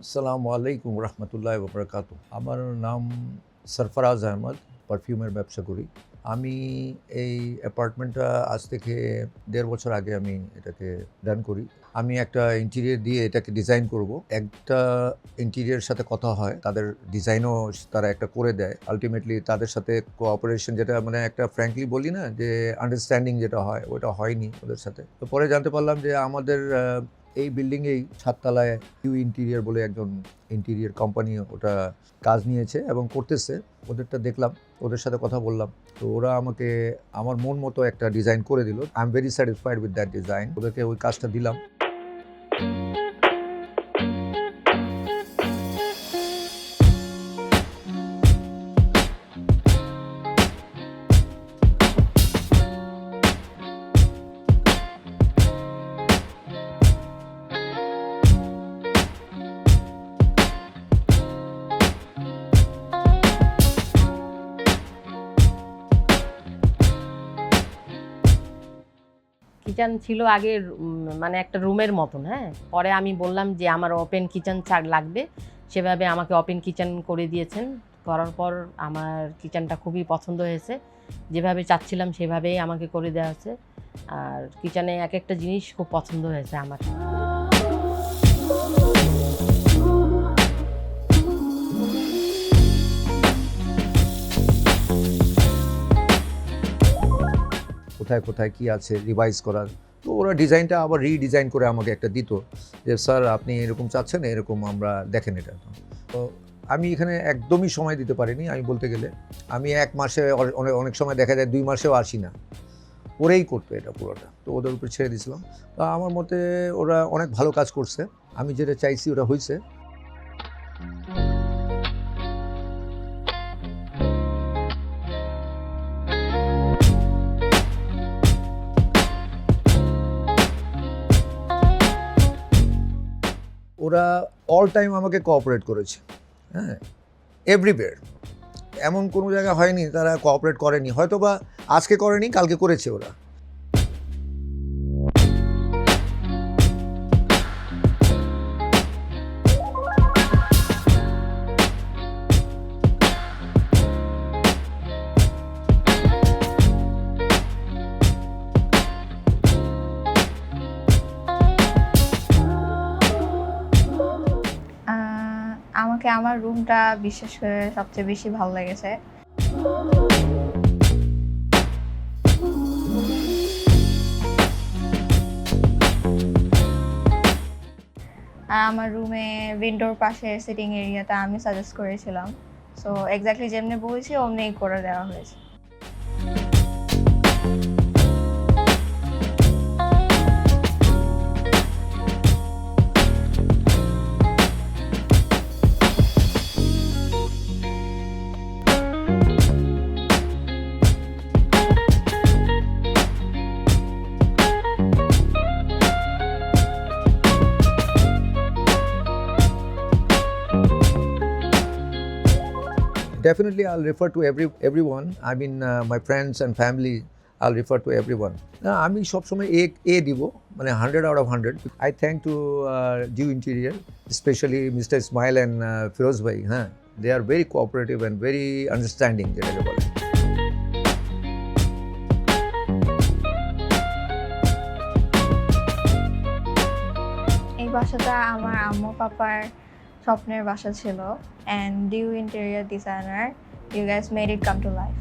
আসসালামু আলাইকুম রহমতুল্লাহি ওয়া বারাকাতুহু। আমার নাম সরফরাজ আহমদ, পারফিউমের ব্যবসা করি। আমি এই অ্যাপার্টমেন্টটা আজ থেকে ১.৫ বছর আগে আমি এটাকে রান করি। আমি একটা ইন্টেরিয়র দিয়ে এটাকে ডিজাইন করব। একটা ইন্টেরিয়রের সাথে কথা হয়, তাদের ডিজাইনও তারা একটা করে দেয়। আল্টিমেটলি তাদের সাথে কোঅপারেশন যেটা মানে একটা ফ্র্যাঙ্কলি বলি না যে আন্ডারস্ট্যান্ডিং যেটা হয়, ওটা হয়নি ওদের সাথে। তো পরে জানতে পারলাম যে আমাদের এই বিল্ডিংয়েই ৭ তলায় কিউ ইন্টেরিয়র বলে একজন ইন্টেরিয়র কোম্পানি ওটা কাজ নিয়েছে এবং করতেছে। ওদেরটা দেখলাম, ওদের সাথে কথা বললাম। তো ওরা আমাকে আমার মন মতো একটা ডিজাইন করে দিল। I am very satisfied with that design. ওদেরকে ওই কাজটা দিলাম। কিচেন ছিল আগে মানে একটা রুমের মতন, হ্যাঁ। পরে আমি বললাম যে আমার ওপেন কিচেন লাগবে, সেভাবে আমাকে ওপেন কিচেন করে দিয়েছেন। করার পর আমার কিচেনটা খুবই পছন্দ হয়েছে, যেভাবে চাচ্ছিলাম সেভাবেই আমাকে করে দেওয়া হয়েছে। আর কিচেনে এক একটা জিনিস খুব পছন্দ হয়েছে আমার। কোথায় কোথায় কী আছে রিভাইজ করার। তো ওরা ডিজাইনটা আবার রিডিজাইন করে আমাকে একটা দিত যে স্যার আপনি এরকম চাচ্ছেন, এরকম আমরা দেখেন এটা। তো আমি এখানে একদমই সময় দিতে পারিনি। আমি বলতে গেলে আমি ১ মাসে অনেক সময় দেখা যায় ২ মাসেও আসি না। ওরাই করতো এটা পুরোটা। তো ওদের উপর ছেড়ে দিয়েছিলাম। তো আমার মতে ওরা অনেক ভালো কাজ করছে। আমি যেটা চাইছি ওটা হইছে। ওরা অল টাইম আমাকে কোঅপারেট করেছে, হ্যাঁ, এভরিওয়্যার। এমন কোনো জায়গা হয়নি তারা কোঅপারেট করেনি। হয়তোবা আজকে করেনি, কালকে করেছে ওরা। আমাকে আমার রুমটা বিশেষ করে সবচেয়ে বেশি ভালো লেগেছে। আমার রুমে উইন্ডোর পাশে সিটিং এরিয়াটা আমি সাজেস্ট করেছিলাম। সো এক্স্যাক্টলি যেমনি বলেছি অমনি করে দেওয়া হয়েছে। Definitely, I'll refer to everyone. I mean, my friends and family, I'll refer to everyone. আমি সবসময় এ দিব, মানে 100 out of 100. I thank to Dew Interior, especially Mr. Ismail and Firoz bhai. হ্যাঁ, they are very cooperative and very understanding, যেটাকে বলে। এই বাসাটা আমার আম্মু পাপার স্বপ্নের বাসা ছিল, and Dew Interior Designer, you guys made it come to life.